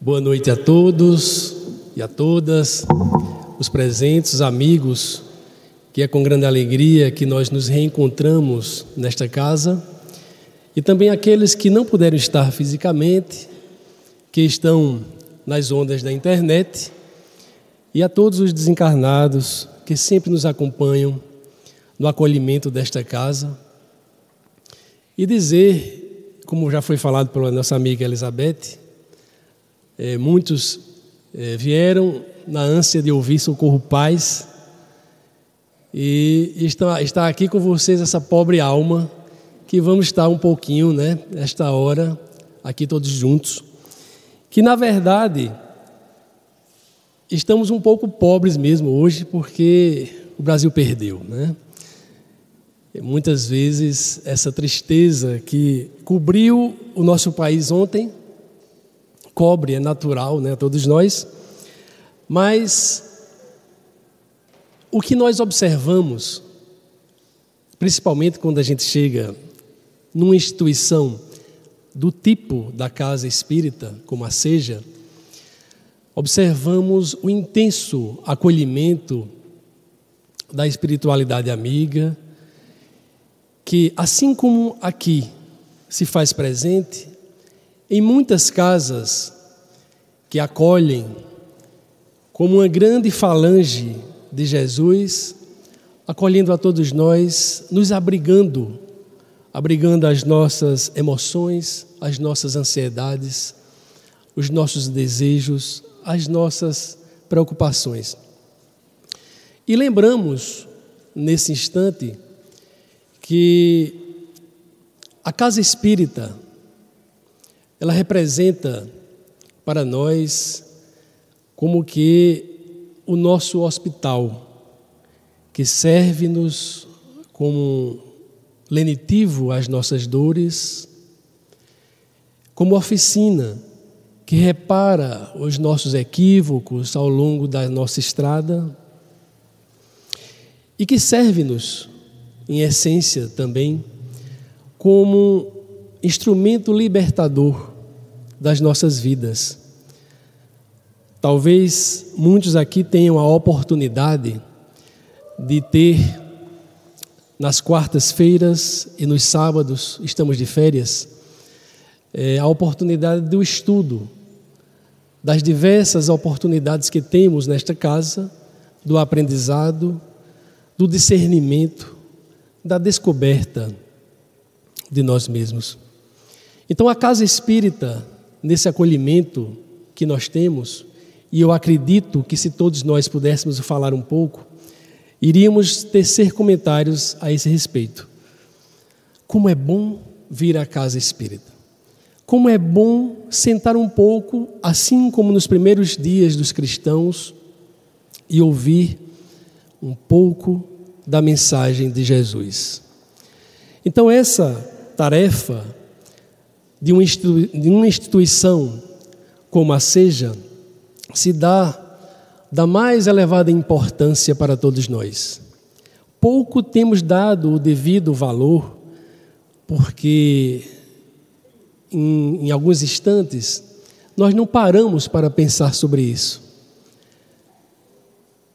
Boa noite a todos e a todas, os presentes, os amigos, que é com grande alegria que nós nos reencontramos nesta casa, e também aqueles que não puderam estar fisicamente, que estão nas ondas da internet, e a todos os desencarnados que sempre nos acompanham no acolhimento desta casa. E dizer, como já foi falado pela nossa amiga Elizabeth, muitos vieram na ânsia de ouvir Socorro Paz, e está aqui com vocês essa pobre alma, que vamos estar um pouquinho, esta hora, aqui todos juntos, que na verdade estamos um pouco pobres mesmo hoje, porque o Brasil perdeu, E muitas vezes essa tristeza que cobriu o nosso país ontem, cobre, é natural, a todos nós, mas o que nós observamos, principalmente quando a gente chega numa instituição do tipo da casa espírita, como a seja, observamos o intenso acolhimento da espiritualidade amiga, que assim como aqui se faz presente, em muitas casas que acolhem como uma grande falange de Jesus, acolhendo a todos nós, nos abrigando as nossas emoções, as nossas ansiedades, os nossos desejos, as nossas preocupações. E lembramos, nesse instante, que a casa espírita, ela representa para nós como que o nosso hospital, que serve-nos como lenitivo às nossas dores, como oficina que repara os nossos equívocos ao longo da nossa estrada e que serve-nos, em essência também, como instrumento libertador das nossas vidas. Talvez muitos aqui tenham a oportunidade de ter, nas quartas-feiras e nos sábados, estamos de férias, a oportunidade do estudo, das diversas oportunidades que temos nesta casa, do aprendizado, do discernimento, da descoberta de nós mesmos. Então, a casa espírita, nesse acolhimento que nós temos, e eu acredito que se todos nós pudéssemos falar um pouco, iríamos tecer comentários a esse respeito. Como é bom vir à casa espírita. Como é bom sentar um pouco, assim como nos primeiros dias dos cristãos, e ouvir um pouco da mensagem de Jesus. Então, essa tarefa de uma instituição como a seja, se dá da mais elevada importância para todos nós. Pouco temos dado o devido valor, porque em alguns instantes nós não paramos para pensar sobre isso.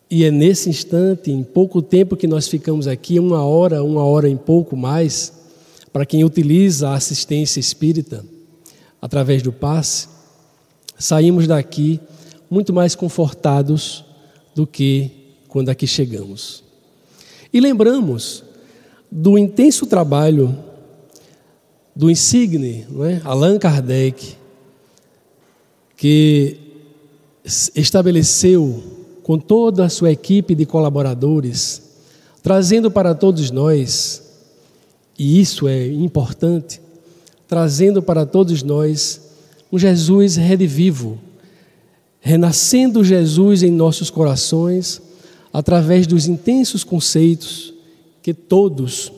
E é nesse instante, em pouco tempo que nós ficamos aqui, uma hora e pouco mais, para quem utiliza a assistência espírita, através do passe, saímos daqui muito mais confortados do que quando aqui chegamos. E lembramos do intenso trabalho do insigne, Allan Kardec, que estabeleceu com toda a sua equipe de colaboradores, trazendo para todos nós, e isso é importante, trazendo para todos nós um Jesus redivivo, renascendo Jesus em nossos corações, através dos intensos conceitos que todos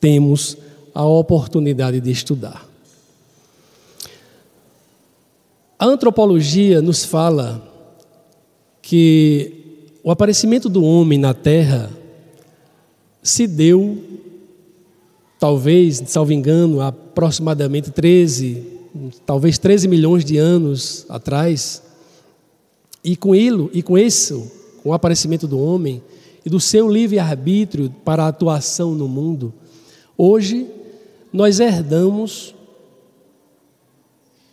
temos a oportunidade de estudar. A antropologia nos fala que o aparecimento do homem na Terra se deu, talvez, salvo engano, há aproximadamente 13 talvez 13 milhões de anos atrás, e com o aparecimento do homem e do seu livre-arbítrio para a atuação no mundo, hoje nós herdamos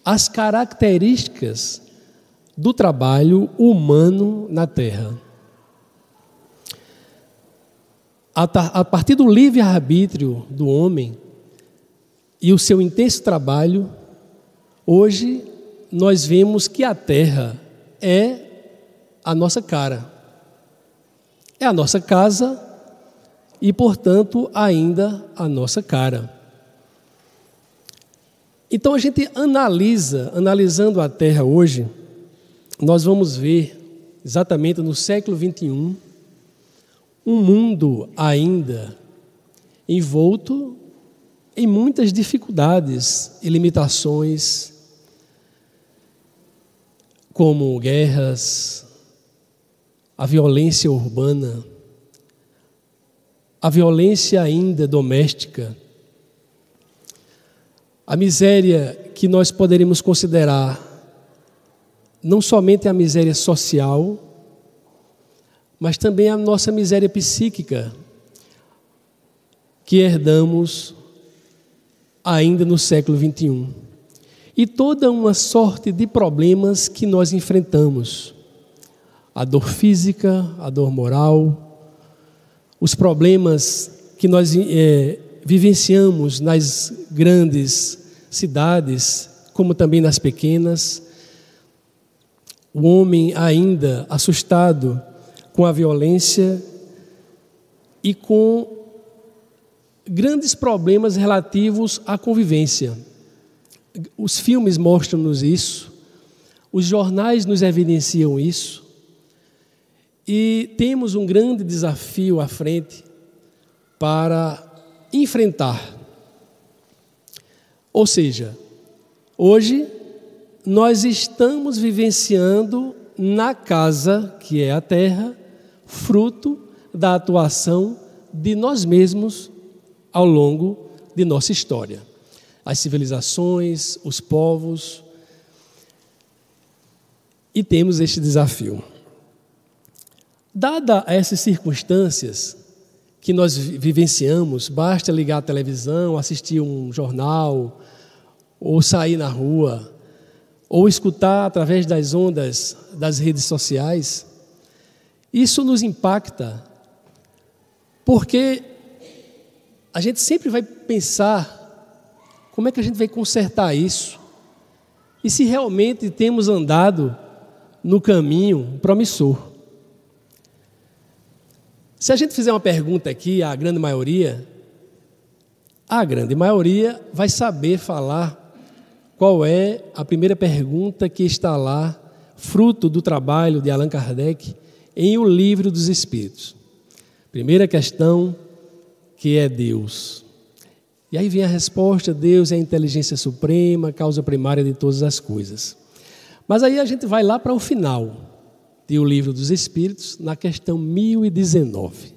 as características do trabalho humano na Terra. A partir do livre-arbítrio do homem e o seu intenso trabalho, hoje nós vemos que a Terra é a nossa cara. É a nossa casa e, portanto, ainda a nossa cara. Então a gente analisando a Terra hoje, nós vamos ver exatamente no século XXI, um mundo ainda envolto em muitas dificuldades e limitações, como guerras, a violência urbana, a violência ainda doméstica, a miséria que nós poderíamos considerar não somente a miséria social, mas também a nossa miséria psíquica, que herdamos ainda no século XXI. E toda uma sorte de problemas que nós enfrentamos. A dor física, a dor moral, os problemas que nós vivenciamos nas grandes cidades, como também nas pequenas. O homem ainda assustado com a violência e com grandes problemas relativos à convivência. Os filmes mostram-nos isso, os jornais nos evidenciam isso, e temos um grande desafio à frente para enfrentar. Ou seja, hoje nós estamos vivenciando na casa, que é a Terra, fruto da atuação de nós mesmos ao longo de nossa história. As civilizações, os povos, e temos este desafio. Dada essas circunstâncias que nós vivenciamos, basta ligar a televisão, assistir um jornal, ou sair na rua, ou escutar através das ondas das redes sociais, isso nos impacta, porque a gente sempre vai pensar como é que a gente vai consertar isso, e se realmente temos andado no caminho promissor. Se a gente fizer uma pergunta aqui, a grande maioria vai saber falar qual é a primeira pergunta que está lá, fruto do trabalho de Allan Kardec, em O Livro dos Espíritos. Primeira questão, que é Deus. E aí vem a resposta: Deus é a inteligência suprema, causa primária de todas as coisas. Mas aí a gente vai lá para o final de O Livro dos Espíritos, na questão 1019.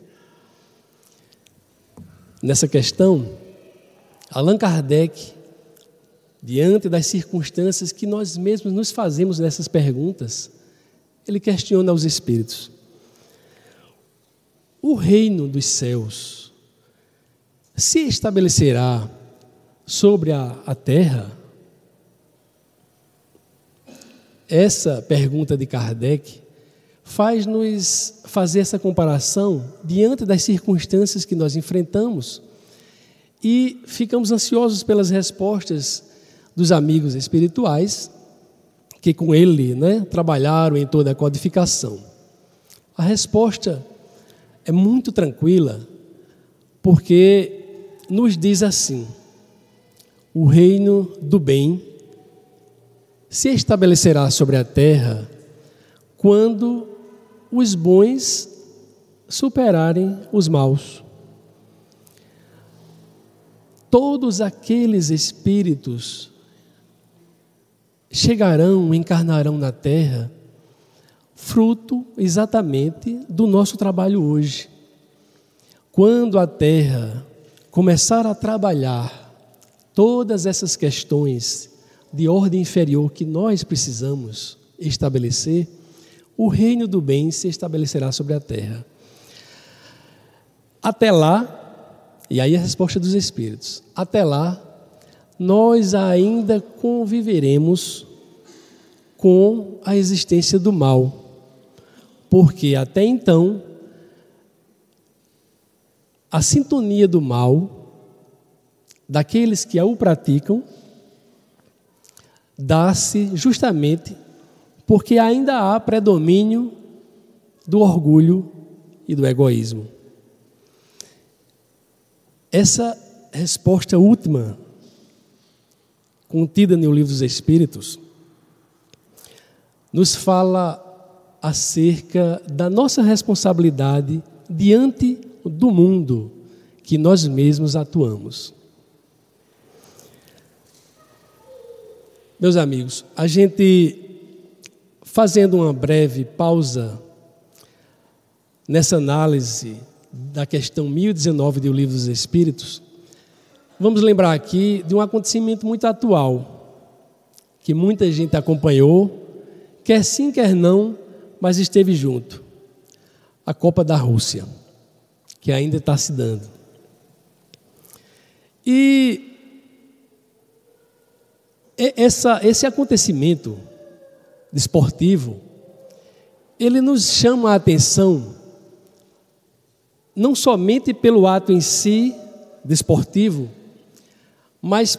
Nessa questão, Allan Kardec, diante das circunstâncias que nós mesmos nos fazemos nessas perguntas, ele questiona os espíritos: o reino dos céus se estabelecerá sobre a terra? Essa pergunta de Kardec faz-nos fazer essa comparação diante das circunstâncias que nós enfrentamos e ficamos ansiosos pelas respostas dos amigos espirituais que com ele, trabalharam em toda a codificação. A resposta é muito tranquila, porque nos diz assim: o reino do bem se estabelecerá sobre a terra quando os bons superarem os maus. Todos aqueles espíritos encarnarão na terra, fruto exatamente do nosso trabalho hoje. Quando a terra começar a trabalhar todas essas questões de ordem inferior que nós precisamos estabelecer, o reino do bem se estabelecerá sobre a terra. Até lá, e aí a resposta dos Espíritos, até lá, nós ainda conviveremos com a existência do mal, porque até então, a sintonia do mal, daqueles que o praticam, dá-se justamente porque ainda há predomínio do orgulho e do egoísmo. Essa resposta última, contida no Livro dos Espíritos, nos fala acerca da nossa responsabilidade diante do mundo que nós mesmos atuamos. Meus amigos, a gente, fazendo uma breve pausa nessa análise da questão 1019 do Livro dos Espíritos, vamos lembrar aqui de um acontecimento muito atual, que muita gente acompanhou, quer sim, quer não, mas esteve junto. A Copa da Rússia, que ainda está se dando. E esse acontecimento desportivo, ele nos chama a atenção, não somente pelo ato em si, desportivo, mas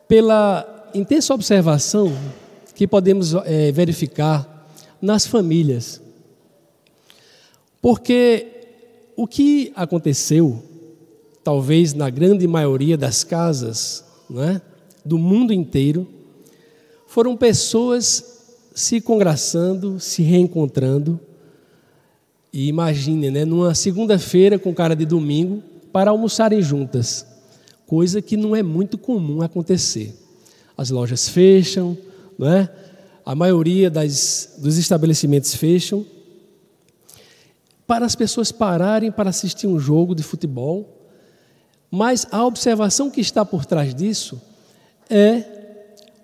pela intensa observação que podemos verificar nas famílias. Porque o que aconteceu, talvez na grande maioria das casas, não é, do mundo inteiro, foram pessoas se congraçando, se reencontrando. E imagine, né, numa segunda-feira com cara de domingo, para almoçarem juntas, coisa que não é muito comum acontecer. As lojas fecham, não é? A maioria dos estabelecimentos fecham, para as pessoas pararem para assistir um jogo de futebol. Mas a observação que está por trás disso é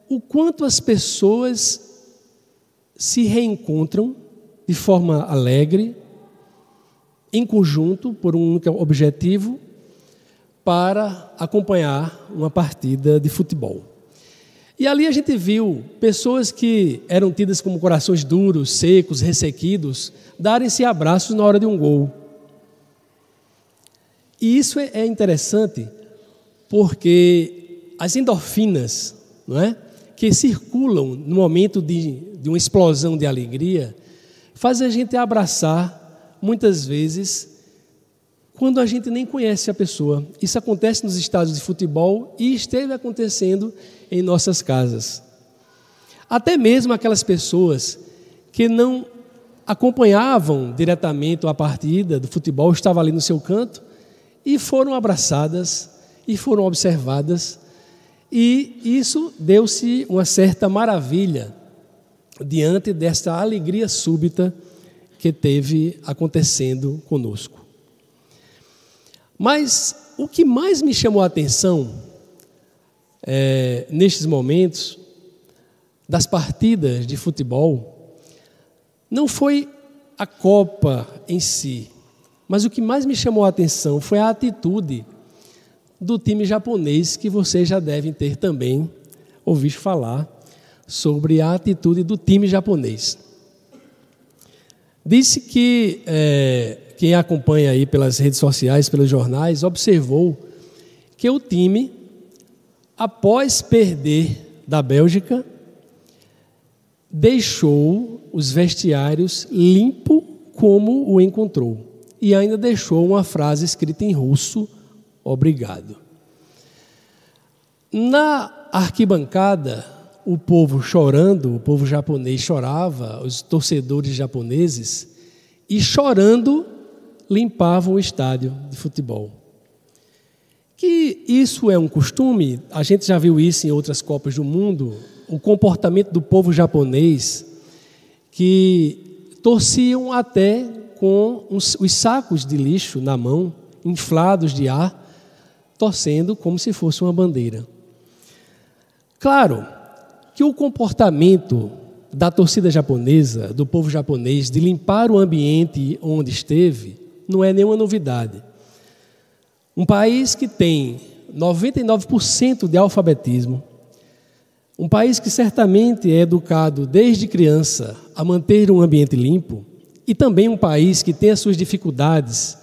o quanto as pessoas se reencontram de forma alegre, em conjunto, por um único objetivo, para acompanhar uma partida de futebol. E ali a gente viu pessoas que eram tidas como corações duros, secos, ressequidos, darem-se abraços na hora de um gol. E isso é interessante, porque as endorfinas, não é, que circulam no momento de uma explosão de alegria, fazem a gente abraçar, muitas vezes, quando a gente nem conhece a pessoa. Isso acontece nos estádios de futebol e esteve acontecendo em nossas casas. Até mesmo aquelas pessoas que não acompanhavam diretamente a partida do futebol, estavam ali no seu canto, e foram abraçadas e foram observadas, e isso deu-se uma certa maravilha diante desta alegria súbita que teve acontecendo conosco. Mas o que mais me chamou a atenção nestes momentos das partidas de futebol não foi a Copa em si, mas o que mais me chamou a atenção foi a atitude do time japonês, que vocês já devem ter também ouvido falar sobre a atitude do time japonês. Disse que quem acompanha aí pelas redes sociais, pelos jornais, observou que o time, após perder da Bélgica, deixou os vestiários limpo como o encontrou. E ainda deixou uma frase escrita em russo: obrigado. Na arquibancada, o povo chorando, o povo japonês chorava, os torcedores japoneses, e chorando limpavam o estádio de futebol. Que isso é um costume, a gente já viu isso em outras Copas do Mundo, o comportamento do povo japonês, que torciam até com os sacos de lixo na mão, inflados de ar, torcendo como se fosse uma bandeira. Claro que o comportamento da torcida japonesa, do povo japonês, de limpar o ambiente onde esteve, não é nenhuma novidade. Um país que tem 99% de alfabetismo, um país que certamente é educado desde criança a manter um ambiente limpo, e também um país que tem as suas dificuldades,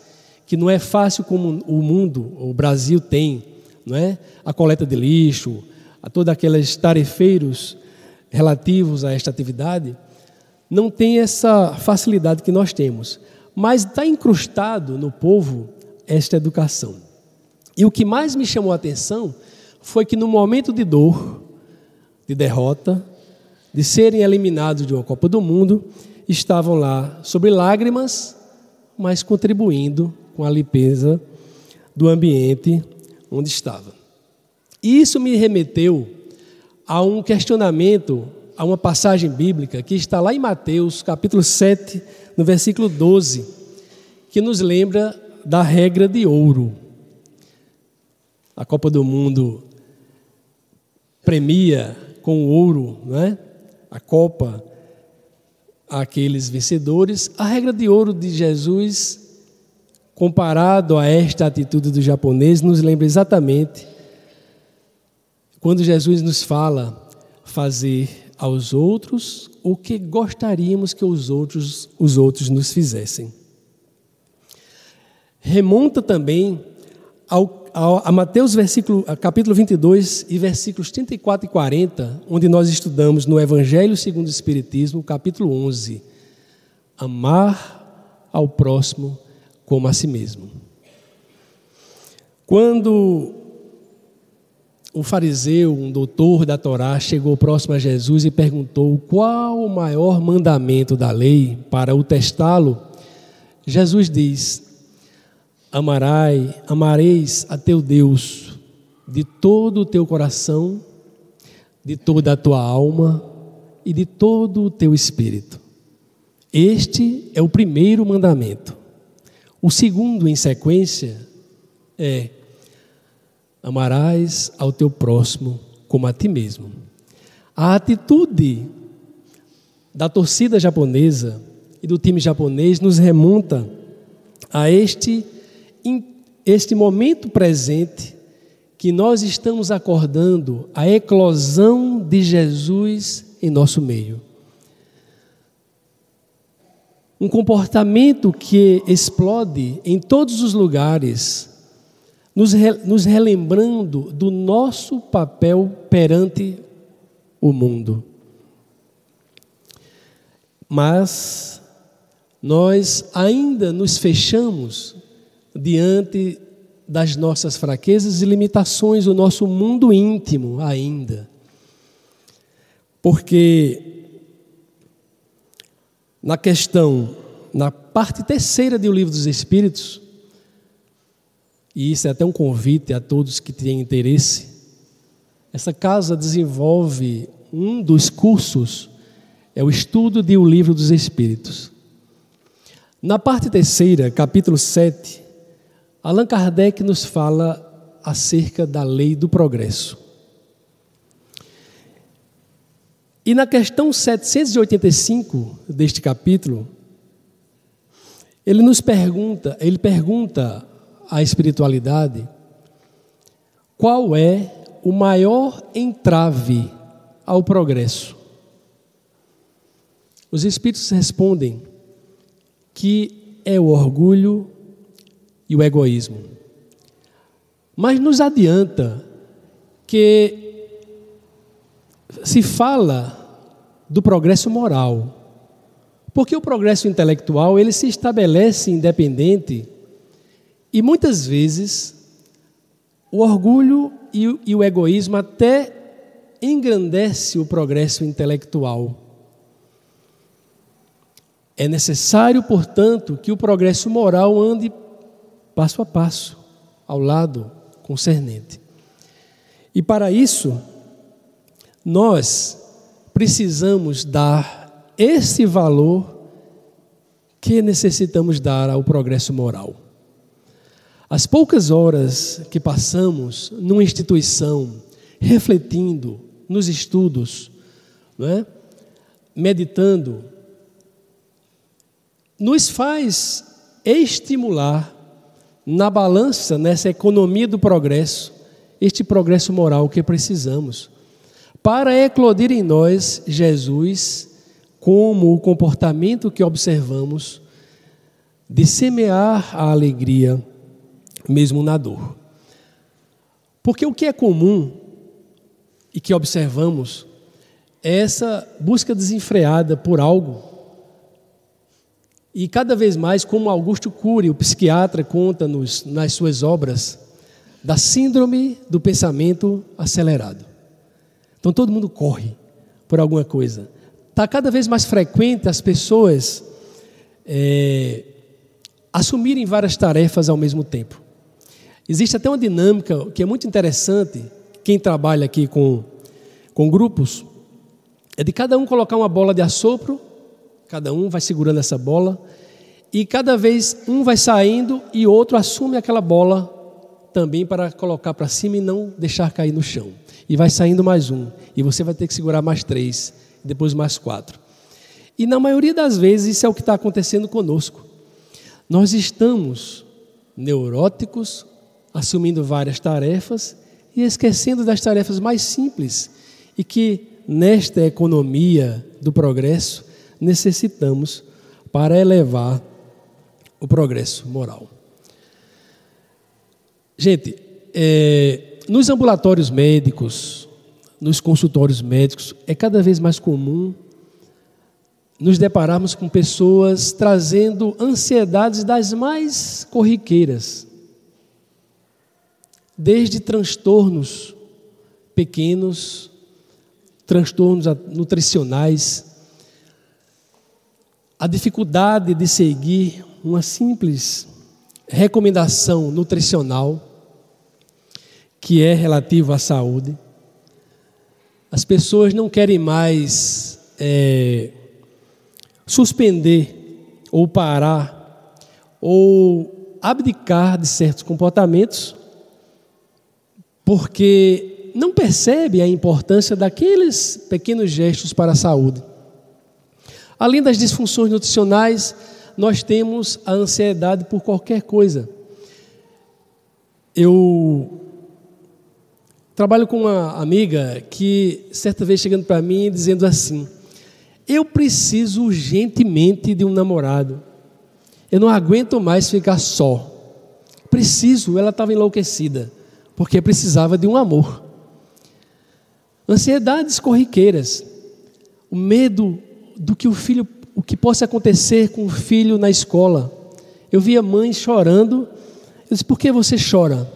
que não é fácil como o mundo, o Brasil tem, não é? A coleta de lixo, a todos aqueles tarefeiros relativos a esta atividade, não tem essa facilidade que nós temos. Mas está incrustado no povo esta educação. E o que mais me chamou a atenção foi que no momento de dor, de derrota, de serem eliminados de uma Copa do Mundo, estavam lá sobre lágrimas, mas contribuindo com a limpeza do ambiente onde estava. E isso me remeteu a um questionamento, a uma passagem bíblica que está lá em Mateus, capítulo 7, no versículo 12, que nos lembra da regra de ouro. A Copa do Mundo premia com ouro, não é? A Copa àqueles vencedores. A regra de ouro de Jesus, comparado a esta atitude do japonês, nos lembra exatamente quando Jesus nos fala fazer aos outros o que gostaríamos que os outros nos fizessem. Remonta também a Mateus capítulo 22 e versículos 34 e 40, onde nós estudamos no Evangelho segundo o Espiritismo, capítulo 11, amar ao próximo como a si mesmo. Quando um fariseu, um doutor da Torá, chegou próximo a Jesus e perguntou qual o maior mandamento da lei para o testá-lo, Jesus diz: amareis a teu Deus de todo o teu coração, de toda a tua alma e de todo o teu espírito. Este é o primeiro mandamento. O segundo em sequência é: amarás ao teu próximo como a ti mesmo. A atitude da torcida japonesa e do time japonês nos remonta a este momento presente que nós estamos acordando a eclosão de Jesus em nosso meio. Um comportamento que explode em todos os lugares, nos relembrando do nosso papel perante o mundo. Mas nós ainda nos fechamos diante das nossas fraquezas e limitações do nosso mundo íntimo ainda. Porque na parte terceira do Livro dos Espíritos, e isso é até um convite a todos que têm interesse, essa casa desenvolve um dos cursos, é o estudo do Livro dos Espíritos. Na parte terceira, capítulo 7, Allan Kardec nos fala acerca da lei do progresso. E na questão 785 deste capítulo, ele pergunta à espiritualidade qual é o maior entrave ao progresso. Os espíritos respondem que é o orgulho e o egoísmo. Mas nos adianta que se fala do progresso moral, porque o progresso intelectual ele se estabelece independente e muitas vezes o orgulho e o egoísmo até engrandece o progresso intelectual. É necessário, portanto, que o progresso moral ande passo a passo, ao lado concernente. E para isso, nós precisamos dar esse valor que necessitamos dar ao progresso moral. As poucas horas que passamos numa instituição, refletindo nos estudos, não é? Meditando, nos faz estimular na balança, nessa economia do progresso, este progresso moral que precisamos, para eclodir em nós Jesus como o comportamento que observamos de semear a alegria mesmo na dor. Porque o que é comum e que observamos é essa busca desenfreada por algo. E cada vez mais, como Augusto Cury, o psiquiatra, conta nas suas obras, da síndrome do pensamento acelerado. Então todo mundo corre por alguma coisa. Está cada vez mais frequente as pessoas assumirem várias tarefas ao mesmo tempo. Existe até uma dinâmica que é muito interessante, quem trabalha aqui com grupos, é de cada um colocar uma bola de assopro, cada um vai segurando essa bola, e cada vez um vai saindo e outro assume aquela bola também para colocar para cima e não deixar cair no chão. E vai saindo mais um, e você vai ter que segurar mais 3, depois mais 4. E na maioria das vezes isso é o que está acontecendo conosco. Nós estamos neuróticos, assumindo várias tarefas e esquecendo das tarefas mais simples e que nesta economia do progresso necessitamos para elevar o progresso moral. Gente, nos ambulatórios médicos, nos consultórios médicos, é cada vez mais comum nos depararmos com pessoas trazendo ansiedades das mais corriqueiras, desde transtornos pequenos, transtornos nutricionais, a dificuldade de seguir uma simples recomendação nutricional que é relativa à saúde. As pessoas não querem mais suspender ou parar ou abdicar de certos comportamentos porque não percebe a importância daqueles pequenos gestos para a saúde. Além das disfunções nutricionais, nós temos a ansiedade por qualquer coisa. Eu trabalho com uma amiga que, certa vez, chegando para mim, dizendo assim: eu preciso urgentemente de um namorado. Eu não aguento mais ficar só. Preciso, ela estava enlouquecida, porque precisava de um amor. Ansiedades corriqueiras, o medo do que o que possa acontecer com o filho na escola. Eu via mães chorando. Eu disse: por que você chora?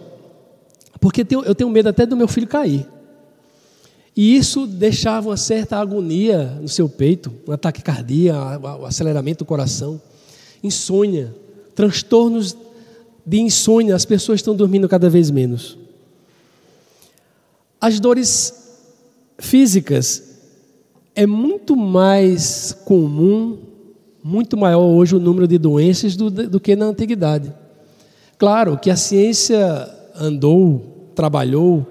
Porque eu tenho medo até do meu filho cair. E isso deixava uma certa agonia no seu peito, um ataque cardíaco, o aceleramento do coração, insônia, transtornos de insônia. As pessoas estão dormindo cada vez menos. As dores físicas, é muito mais comum, muito maior hoje o número de doenças do que na antiguidade. Claro que a ciência andou, trabalhou,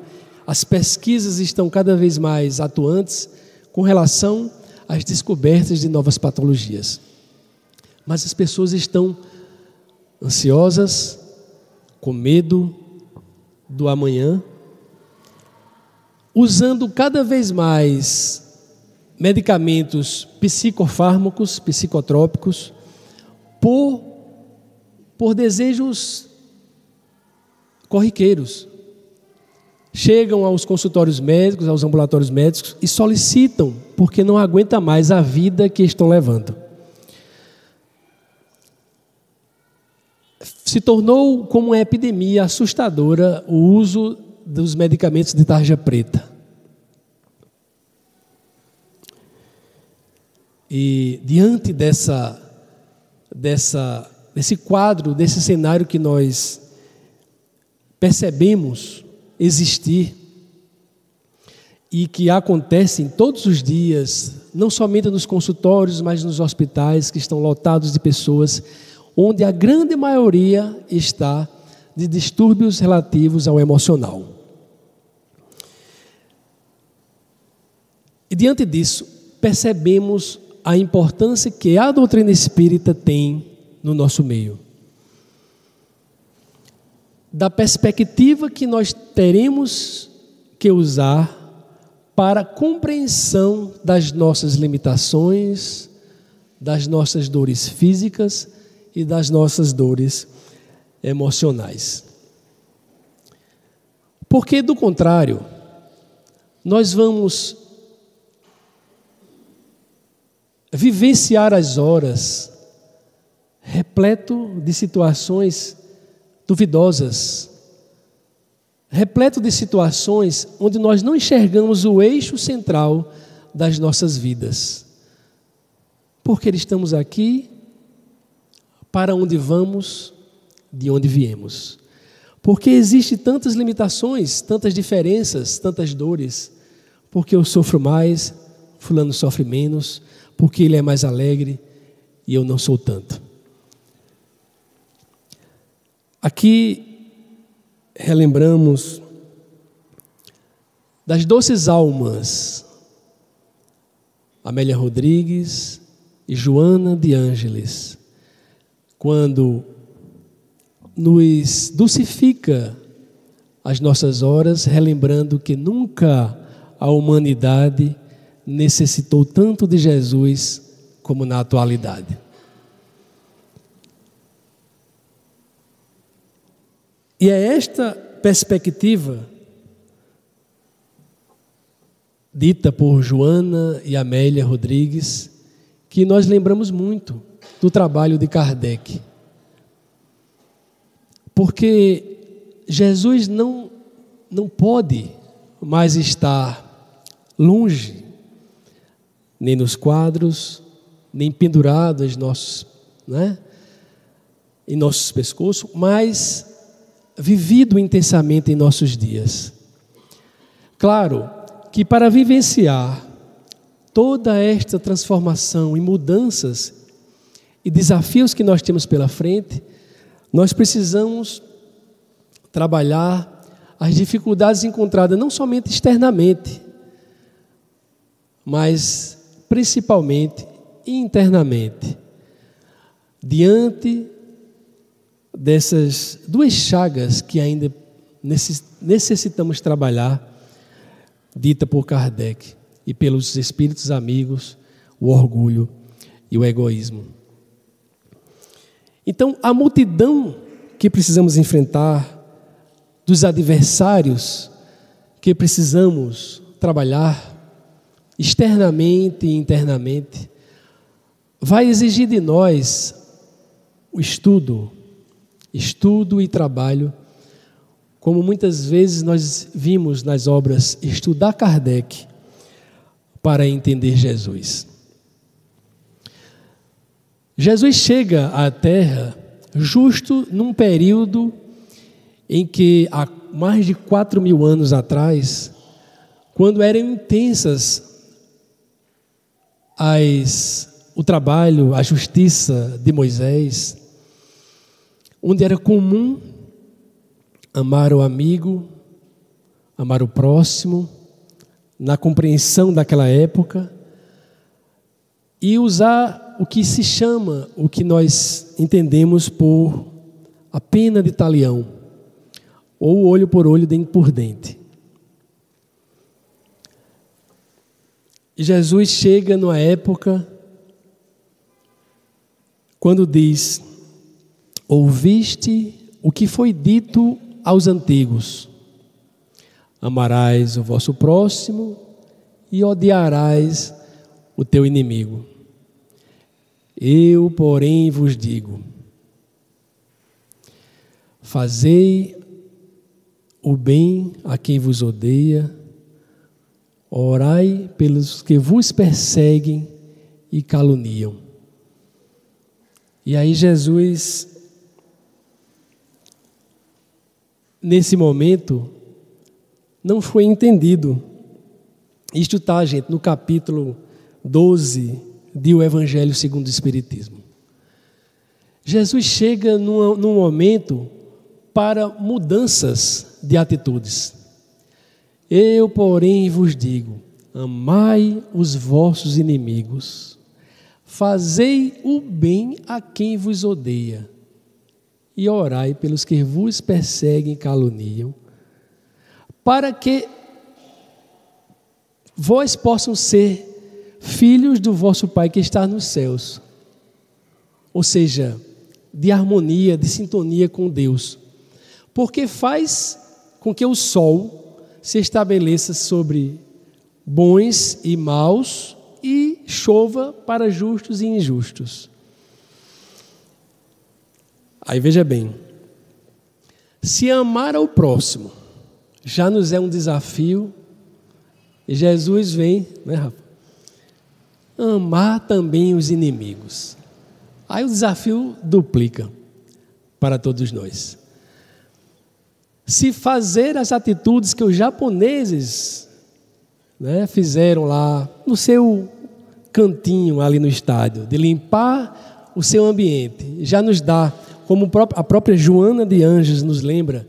as pesquisas estão cada vez mais atuantes com relação às descobertas de novas patologias. Mas as pessoas estão ansiosas, com medo do amanhã, usando cada vez mais medicamentos psicofármacos, psicotrópicos, por desejos corriqueiros. Chegam aos consultórios médicos, aos ambulatórios médicos e solicitam, porque não aguenta mais a vida que estão levando. Se tornou como uma epidemia assustadora o uso dos medicamentos de tarja preta. E diante desse quadro, desse cenário que nós percebemos existir e que acontecem todos os dias, não somente nos consultórios, mas nos hospitais que estão lotados de pessoas, onde a grande maioria está de distúrbios relativos ao emocional. E diante disso, percebemos a importância que a doutrina espírita tem no nosso meio. Da perspectiva que nós teremos que usar para a compreensão das nossas limitações, das nossas dores físicas e das nossas dores emocionais. Porque, do contrário, nós vamos vivenciar as horas repleto de situações duvidosas, repleto de situações onde nós não enxergamos o eixo central das nossas vidas. Porque estamos aqui, para onde vamos, de onde viemos. Porque existem tantas limitações, tantas diferenças, tantas dores. Porque eu sofro mais, fulano sofre menos, porque ele é mais alegre e eu não sou tanto. Aqui relembramos das doces almas Amélia Rodrigues e Joana de Ângeles, quando nos dulcifica as nossas horas, relembrando que nunca a humanidade necessitou tanto de Jesus como na atualidade. E é esta perspectiva dita por Joana e Amélia Rodrigues que nós lembramos muito do trabalho de Kardec. Porque Jesus não pode mais estar longe, nem nos quadros, nem pendurado em nossos pescoços, mas vivido intensamente em nossos dias. Claro que para vivenciar toda esta transformação e mudanças e desafios que nós temos pela frente, nós precisamos trabalhar as dificuldades encontradas não somente externamente, mas principalmente internamente, diante dessas duas chagas que ainda necessitamos trabalhar, dita por Kardec e pelos espíritos amigos, o orgulho e o egoísmo. Então, a multidão que precisamos enfrentar, dos adversários que precisamos trabalhar, externamente e internamente, vai exigir de nós o estudo e trabalho, como muitas vezes nós vimos nas obras Estudar Kardec para entender Jesus. Jesus chega à Terra justo num período em que, há mais de 4.000 anos atrás, quando eram intensas o trabalho, a justiça de Moisés, onde era comum amar o amigo, amar o próximo, na compreensão daquela época, e usar o que se chama, o que nós entendemos por a pena de talião, ou olho por olho, dente por dente. E Jesus chega numa época quando diz: ouviste o que foi dito aos antigos: amarás o vosso próximo e odiarás o teu inimigo. Eu, porém, vos digo: fazei o bem a quem vos odeia, orai pelos que vos perseguem e caluniam. E aí Jesus, nesse momento, não foi entendido. Isto está, gente, no capítulo 12 de O Evangelho segundo o Espiritismo. Jesus chega num momento para mudanças de atitudes. Eu, porém, vos digo, amai os vossos inimigos, fazei o bem a quem vos odeia, e orai pelos que vos perseguem e caluniam, para que vós possam ser filhos do vosso Pai que está nos céus. Ou seja, de harmonia, de sintonia com Deus. Porque faz com que o sol se estabeleça sobre bons e maus e chova para justos e injustos. Aí veja bem, se amar ao próximo já nos é um desafio, e Jesus vem, né, Rafa? Amar também os inimigos. Aí o desafio duplica para todos nós. Se fazer as atitudes que os japoneses, né, fizeram lá no seu cantinho ali no estádio, de limpar o seu ambiente, já nos dá, como a própria Joana de Ângeles nos lembra,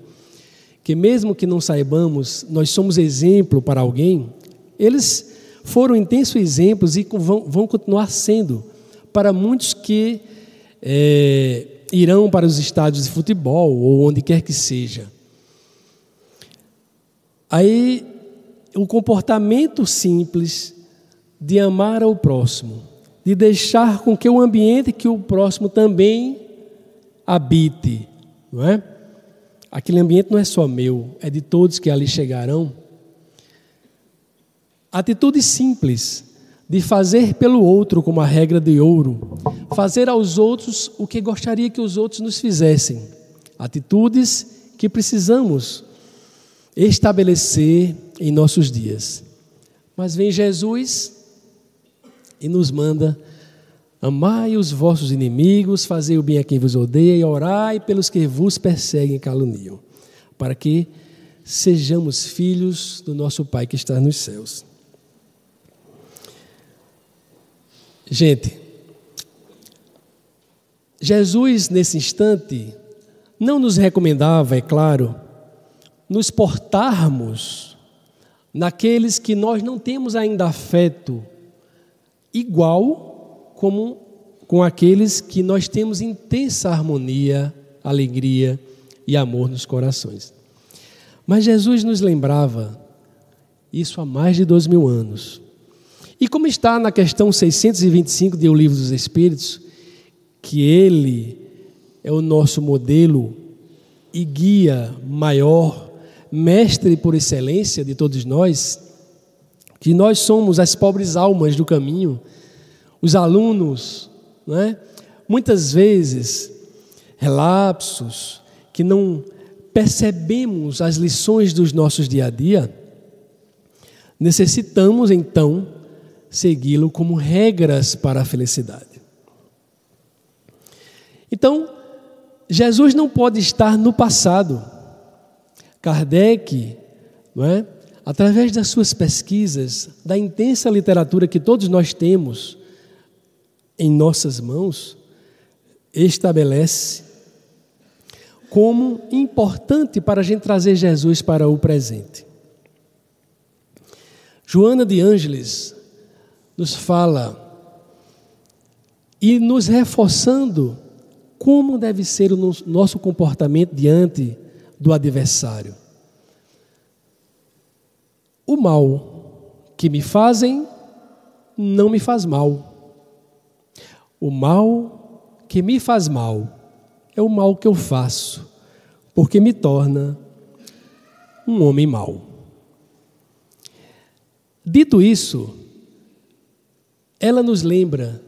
que mesmo que não saibamos, nós somos exemplo para alguém. Eles foram intensos exemplos e vão continuar sendo para muitos que irão para os estádios de futebol ou onde quer que seja. Aí, o comportamento simples de amar ao próximo, de deixar com que o ambiente que o próximo também habite, não é? Aquele ambiente não é só meu, é de todos que ali chegarão. Atitude simples de fazer pelo outro como a regra de ouro, fazer aos outros o que gostaria que os outros nos fizessem. Atitudes que precisamos estabelecer em nossos dias. Mas vem Jesus e nos manda: amai os vossos inimigos, fazei o bem a quem vos odeia e orai pelos que vos perseguem e caluniam, para que sejamos filhos do nosso Pai que está nos céus. Gente, Jesus nesse instante não nos recomendava, é claro, nos portarmos naqueles que nós não temos ainda afeto igual como com aqueles que nós temos intensa harmonia, alegria e amor nos corações. Mas Jesus nos lembrava isso há mais de 2000 anos. E como está na questão 625 de O Livro dos Espíritos, que Ele é o nosso modelo e guia maior, mestre por excelência de todos nós, que nós somos as pobres almas do caminho, os alunos, não é? Muitas vezes, relapsos, que não percebemos as lições dos nossos dia a dia, necessitamos então segui-lo como regras para a felicidade. Então, Jesus não pode estar no passado. Kardec, não é? Através das suas pesquisas, da intensa literatura que todos nós temos em nossas mãos, estabelece como importante para a gente trazer Jesus para o presente. Joana de Ângeles nos fala e nos reforçando como deve ser o nosso comportamento diante do adversário. O mal que me fazem não me faz mal. O mal que me faz mal é o mal que eu faço, porque me torna um homem mau. Dito isso, ela nos lembra,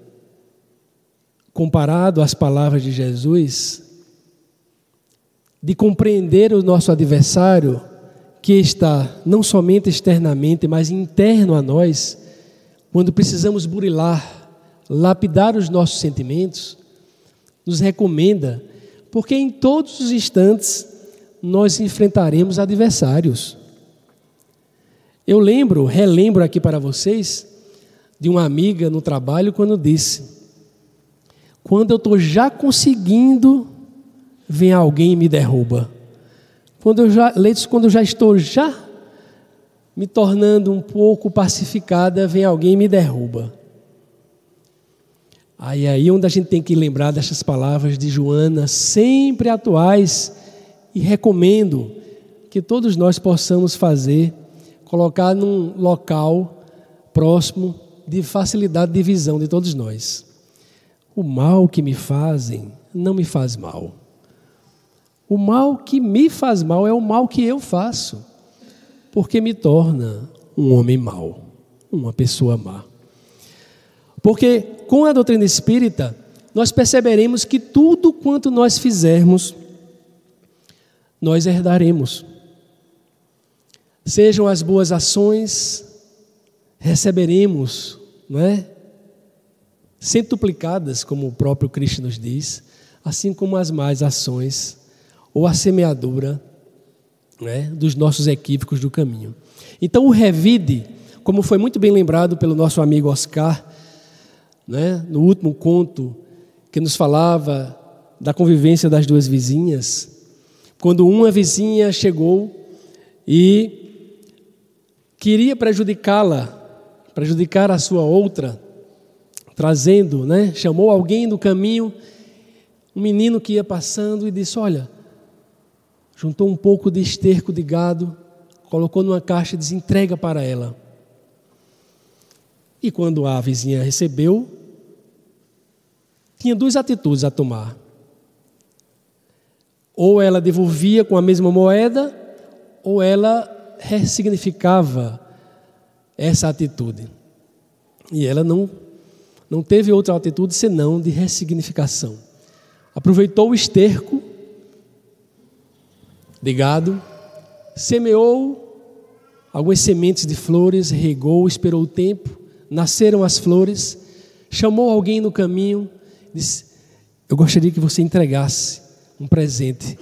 comparado às palavras de Jesus, de compreender o nosso adversário, que está não somente externamente, mas interno a nós, quando precisamos burilar, lapidar os nossos sentimentos, nos recomenda, porque em todos os instantes nós enfrentaremos adversários. Eu relembro aqui para vocês, de uma amiga no trabalho, quando disse: quando eu estou já conseguindo, vem alguém e me derruba. Quando eu já estou me tornando um pouco pacificada, vem alguém e me derruba. Aí onde a gente tem que lembrar dessas palavras de Joana, sempre atuais, e recomendo que todos nós possamos fazer, colocar num local próximo de facilidade de visão de todos nós. O mal que me fazem não me faz mal. O mal que me faz mal é o mal que eu faço, porque me torna um homem mau, uma pessoa má. Porque com a doutrina espírita, nós perceberemos que tudo quanto nós fizermos, nós herdaremos. Sejam as boas ações, receberemos, não é? Centuplicadas, como o próprio Cristo nos diz, assim como as más ações, ou a semeadura, né, dos nossos equívocos do caminho. Então o revide, como foi muito bem lembrado pelo nosso amigo Oscar, né, no último conto, que nos falava da convivência das duas vizinhas, quando uma vizinha chegou e queria prejudicar a sua outra, trazendo, né, chamou alguém no caminho, um menino que ia passando e disse, olha, juntou um pouco de esterco de gado, colocou numa caixa e disse, entrega para ela. E quando a vizinha recebeu, tinha duas atitudes a tomar. Ou ela devolvia com a mesma moeda, ou ela ressignificava essa atitude. E ela não teve outra atitude senão de ressignificação. Aproveitou o esterco de gado, semeou algumas sementes de flores, regou, esperou o tempo, nasceram as flores, chamou alguém no caminho, disse, eu gostaria que você entregasse um presente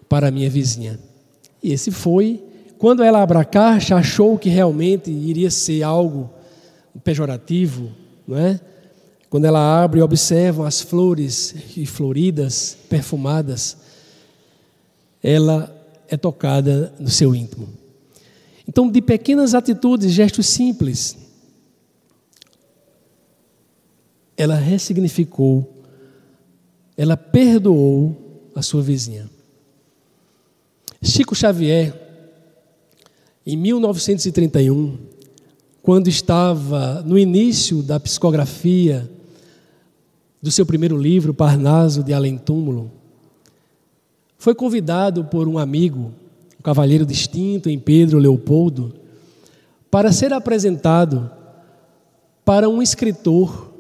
para a minha vizinha. E esse foi, quando ela abre a caixa, achou que realmente iria ser algo pejorativo, não é? Quando ela abre e observa as flores floridas, perfumadas, ela é tocada no seu íntimo. Então, de pequenas atitudes, gestos simples, ela ressignificou, ela perdoou a sua vizinha. Chico Xavier, em 1931, quando estava no início da psicografia do seu primeiro livro, Parnaso de Além Túmulo, foi convidado por um amigo, um cavalheiro distinto em Pedro Leopoldo, para ser apresentado para um escritor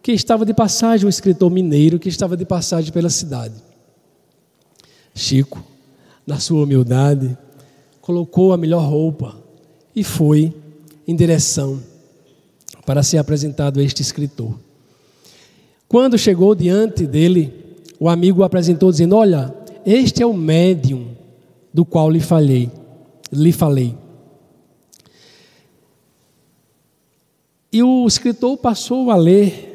que estava de passagem, um escritor mineiro que estava de passagem pela cidade. Chico, na sua humildade, colocou a melhor roupa e foi em direção para ser apresentado a este escritor. Quando chegou diante dele, o amigo o apresentou dizendo, olha, este é o médium do qual lhe falei. E o escritor passou a ler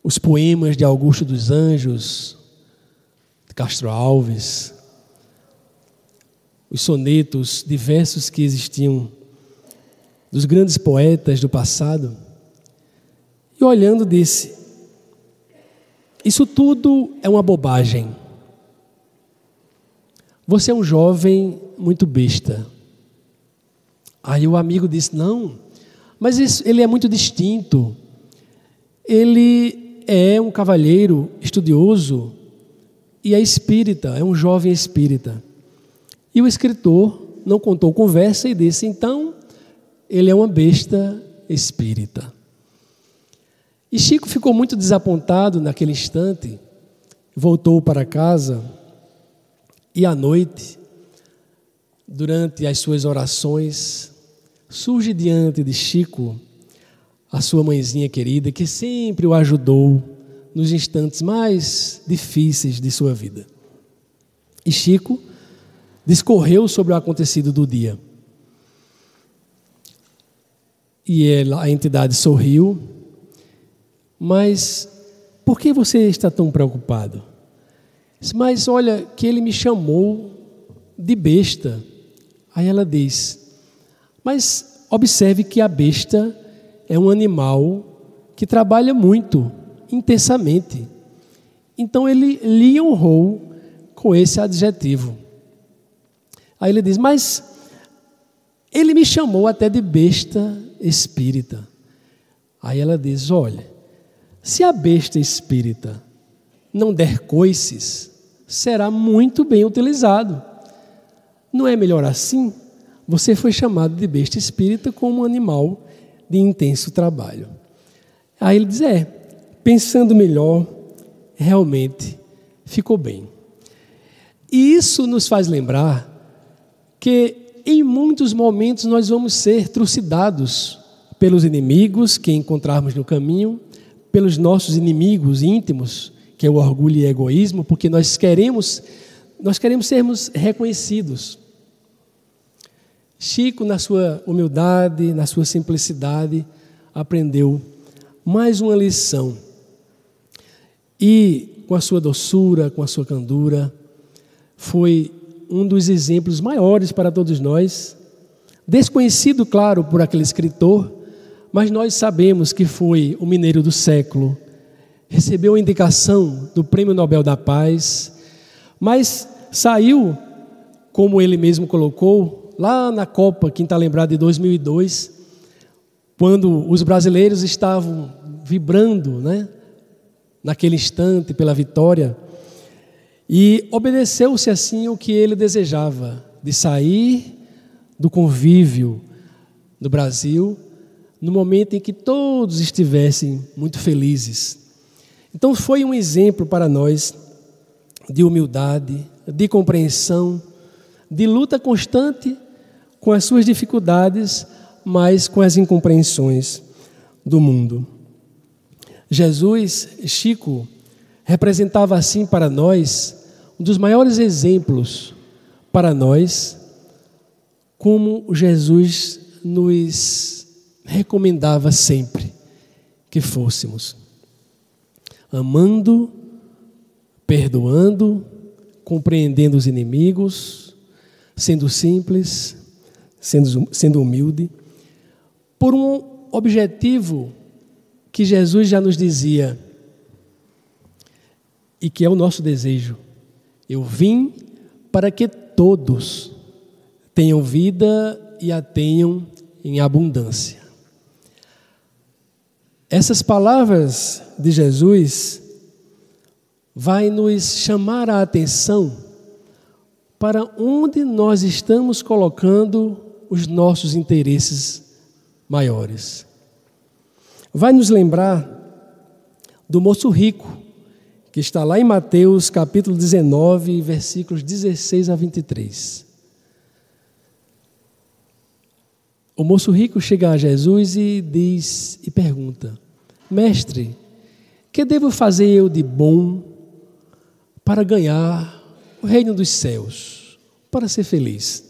os poemas de Augusto dos Anjos, de Castro Alves, os sonetos diversos que existiam dos grandes poetas do passado, e olhando disse, isso tudo é uma bobagem. Você é um jovem muito besta. Aí o amigo disse, não, mas ele é muito distinto. Ele é um cavalheiro estudioso e é espírita, é um jovem espírita. E o escritor não contou conversa e disse, então, ele é uma besta espírita. E Chico ficou muito desapontado naquele instante, voltou para casa e à noite, durante as suas orações, surge diante de Chico a sua mãezinha querida, que sempre o ajudou nos instantes mais difíceis de sua vida. E Chico discorreu sobre o acontecido do dia. E a entidade sorriu, mas por que você está tão preocupado? Mas olha, que ele me chamou de besta. Aí ela diz, Mas observe que a besta é um animal que trabalha muito, intensamente. Então ele lhe honrou com esse adjetivo. Aí ele diz, mas ele me chamou até de besta espírita. Aí ela diz, olha, se a besta espírita não der coices, será muito bem utilizado. Não é melhor assim? Você foi chamado de besta espírita como um animal de intenso trabalho. Aí ele diz, pensando melhor, realmente ficou bem. E isso nos faz lembrar que em muitos momentos nós vamos ser trucidados pelos inimigos que encontrarmos no caminho, pelos nossos inimigos íntimos, que é o orgulho e o egoísmo, porque nós queremos sermos reconhecidos. Chico, na sua humildade, na sua simplicidade, aprendeu mais uma lição. E com a sua doçura, com a sua candura, foi um dos exemplos maiores para todos nós, desconhecido, claro, por aquele escritor, mas nós sabemos que foi o mineiro do século, recebeu a indicação do Prêmio Nobel da Paz, mas saiu, como ele mesmo colocou, lá na Copa, quem está lembrado, de 2002, quando os brasileiros estavam vibrando, naquele instante pela vitória, e obedeceu-se assim o que ele desejava, de sair do convívio do Brasil, no momento em que todos estivessem muito felizes. Então foi um exemplo para nós de humildade, de compreensão, de luta constante com as suas dificuldades, mas com as incompreensões do mundo. Jesus, Chico, representava assim para nós um dos maiores exemplos para nós, como Jesus nos recomendava sempre que fôssemos, amando, perdoando, compreendendo os inimigos, sendo simples, sendo humilde, por um objetivo que Jesus já nos dizia, e que é o nosso desejo: eu vim para que todos tenham vida e a tenham em abundância. Essas palavras de Jesus vai nos chamar a atenção para onde nós estamos colocando os nossos interesses maiores. Vai nos lembrar do moço rico, que está lá em Mateus capítulo 19, versículos 16 a 23. O moço rico chega a Jesus e pergunta: Mestre, que devo fazer eu de bom para ganhar o reino dos céus, para ser feliz?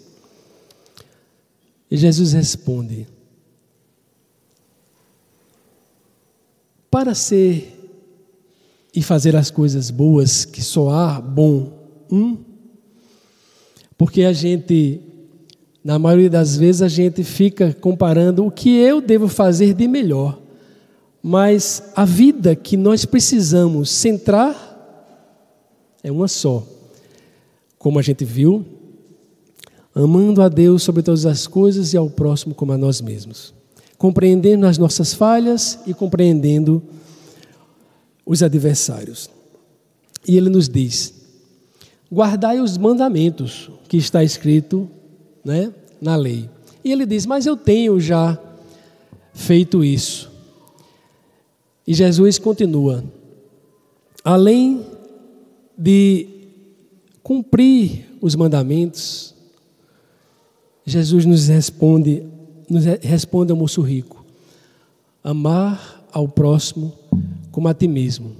E Jesus responde: para ser e fazer as coisas boas que soar bom, porque a gente, na maioria das vezes, a gente fica comparando o que eu devo fazer de melhor, mas a vida que nós precisamos centrar é uma só, como a gente viu, amando a Deus sobre todas as coisas e ao próximo como a nós mesmos, compreendendo as nossas falhas e compreendendo os adversários. E ele nos diz: guardai os mandamentos que está escrito, na lei. E ele diz: mas eu tenho já feito isso. E Jesus continua: além de cumprir os mandamentos, Jesus nos responde ao moço rico: amar ao próximo como a ti mesmo.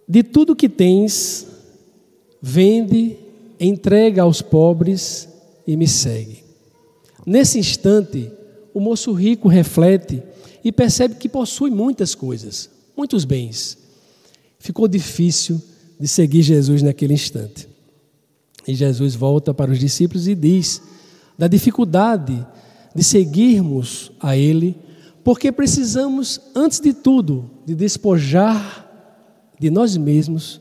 De tudo que tens, vende, entrega aos pobres e me segue. Nesse instante, o moço rico reflete e percebe que possui muitas coisas, muitos bens. Ficou difícil de seguir Jesus naquele instante. E Jesus volta para os discípulos e diz da dificuldade de seguirmos a Ele, porque precisamos, antes de tudo, de despojar de nós mesmos,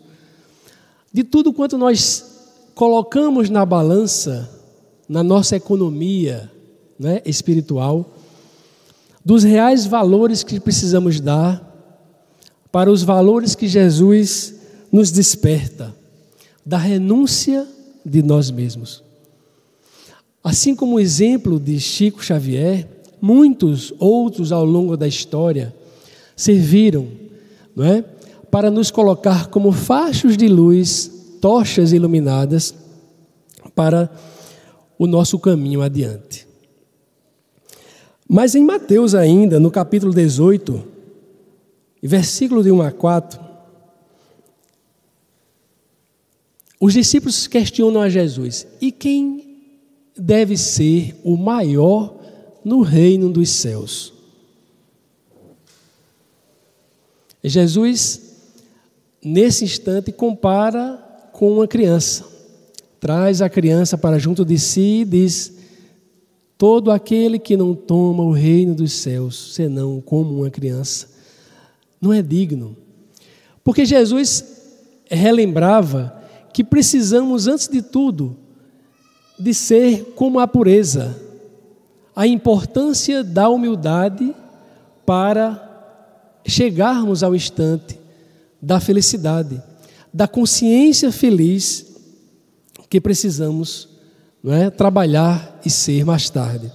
de tudo quanto nós colocamos na balança, na nossa economia, né, espiritual, dos reais valores que precisamos dar para os valores que Jesus nos desperta, da renúncia de nós mesmos. Assim como o exemplo de Chico Xavier, muitos outros ao longo da história serviram, não é, para nos colocar como fachos de luz, tochas iluminadas para o nosso caminho adiante. Mas em Mateus ainda, no capítulo 18, versículo de 1 a 4, os discípulos questionam a Jesus: e quem deve ser o maior no reino dos céus? Jesus, nesse instante, compara com uma criança. Traz a criança para junto de si e diz: todo aquele que não toma o reino dos céus, senão como uma criança, não é digno. Porque Jesus relembrava que precisamos, antes de tudo, de ser como a pureza, a importância da humildade para chegarmos ao instante da felicidade, da consciência feliz que precisamos, não é, trabalhar e ser mais tarde.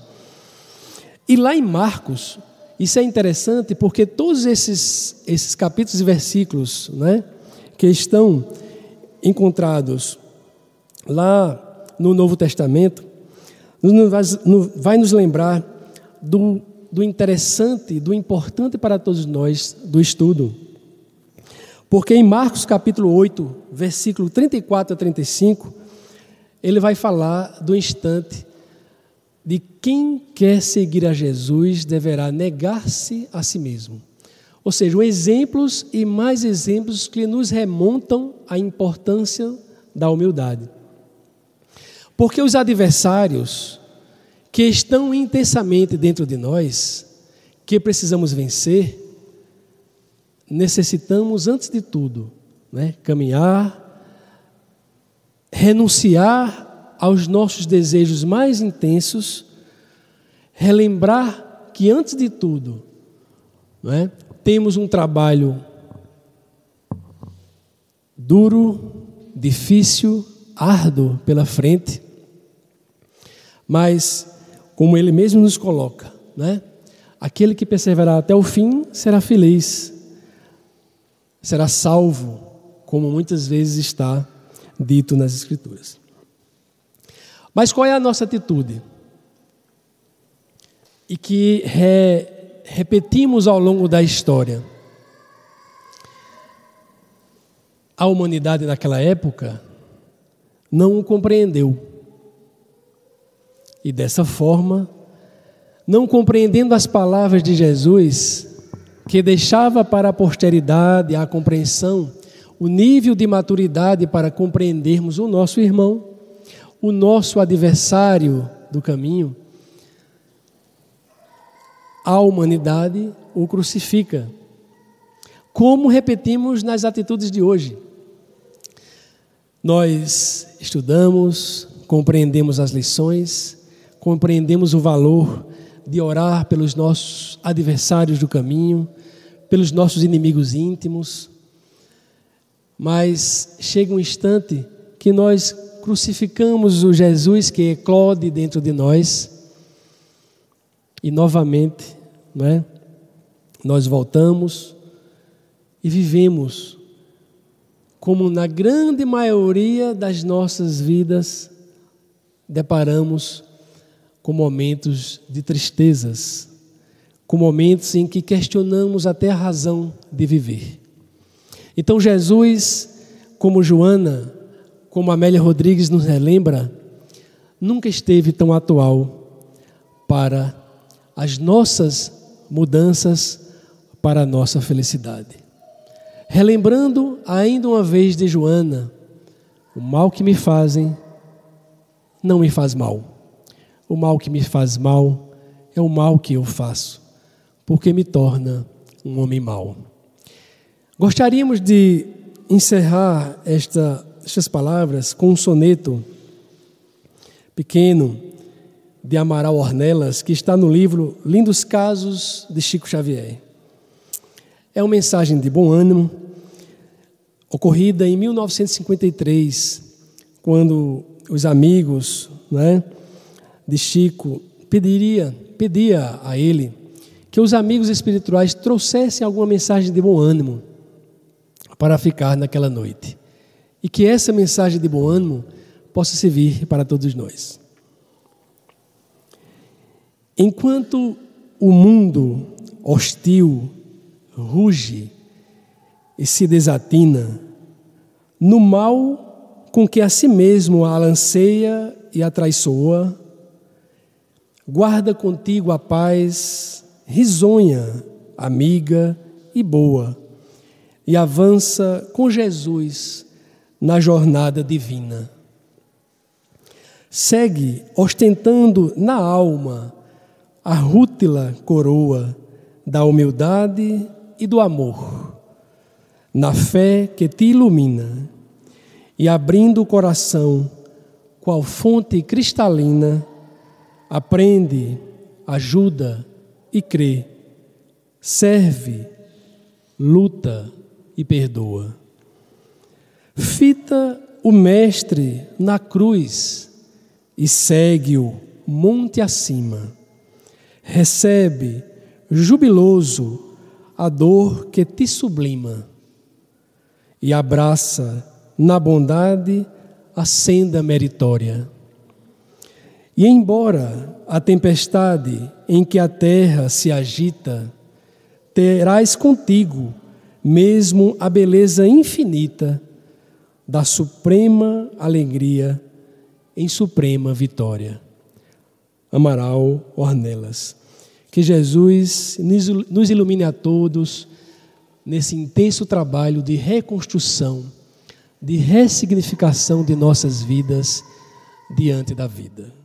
E lá em Marcos, isso é interessante porque todos esses capítulos e versículos, né, que estão encontrados lá no Novo Testamento, vai nos lembrar do interessante, do importante para todos nós do estudo. Porque em Marcos capítulo 8, versículo 34 a 35, ele vai falar do instante de quem quer seguir a Jesus deverá negar-se a si mesmo. Ou seja, exemplos e mais exemplos que nos remontam à importância da humildade. Porque os adversários que estão intensamente dentro de nós, que precisamos vencer, necessitamos, antes de tudo, né, caminhar, renunciar aos nossos desejos mais intensos, relembrar que, antes de tudo, né, temos um trabalho duro, difícil, árduo pela frente, mas, como ele mesmo nos coloca, né, aquele que perseverar até o fim será feliz, será salvo, como muitas vezes está dito nas Escrituras. Mas qual é a nossa atitude? E que repetimos ao longo da história. A humanidade naquela época não o compreendeu. E dessa forma, não compreendendo as palavras de Jesus, que deixava para a posteridade a compreensão, o nível de maturidade para compreendermos o nosso irmão, o nosso adversário do caminho, a humanidade o crucifica. Como repetimos nas atitudes de hoje. Nós estudamos, compreendemos as lições, compreendemos o valor de orar pelos nossos adversários do caminho, pelos nossos inimigos íntimos, mas chega um instante que nós crucificamos o Jesus que eclode dentro de nós e novamente, não é, nós voltamos e vivemos como na grande maioria das nossas vidas deparamos com momentos de tristezas, com momentos em que questionamos até a razão de viver. Então Jesus, como Joana, como Amélia Rodrigues nos relembra, nunca esteve tão atual para as nossas mudanças, para a nossa felicidade. Relembrando ainda uma vez de Joana, o mal que me fazem não me faz mal. o mal que me faz mal é o mal que eu faço, porque me torna um homem mau. Gostaríamos de encerrar estas palavras com um soneto pequeno de Amaral Ornelas, que está no livro Lindos Casos de Chico Xavier. É uma mensagem de bom ânimo, ocorrida em 1953, quando os amigos, de Chico pedia a ele que os amigos espirituais trouxessem alguma mensagem de bom ânimo para ficar naquela noite. E que essa mensagem de bom ânimo possa servir para todos nós. Enquanto o mundo hostil ruge e se desatina no mal com que a si mesmo alanceia e atraiçoa, guarda contigo a paz risonha, amiga e boa, e avança com Jesus na jornada divina. Segue ostentando na alma a rútila coroa da humildade e do amor, na fé que te ilumina, e abrindo o coração, qual fonte cristalina, aprende, ajuda e crê, serve, luta e perdoa. Fita o Mestre na cruz e segue-o monte acima. Recebe, jubiloso, a dor que te sublima e abraça na bondade a senda meritória. E embora a tempestade em que a terra se agita, terás contigo mesmo a beleza infinita da suprema alegria em suprema vitória. Amaral Ornelas. Que Jesus nos ilumine a todos nesse intenso trabalho de reconstrução, de ressignificação de nossas vidas diante da vida.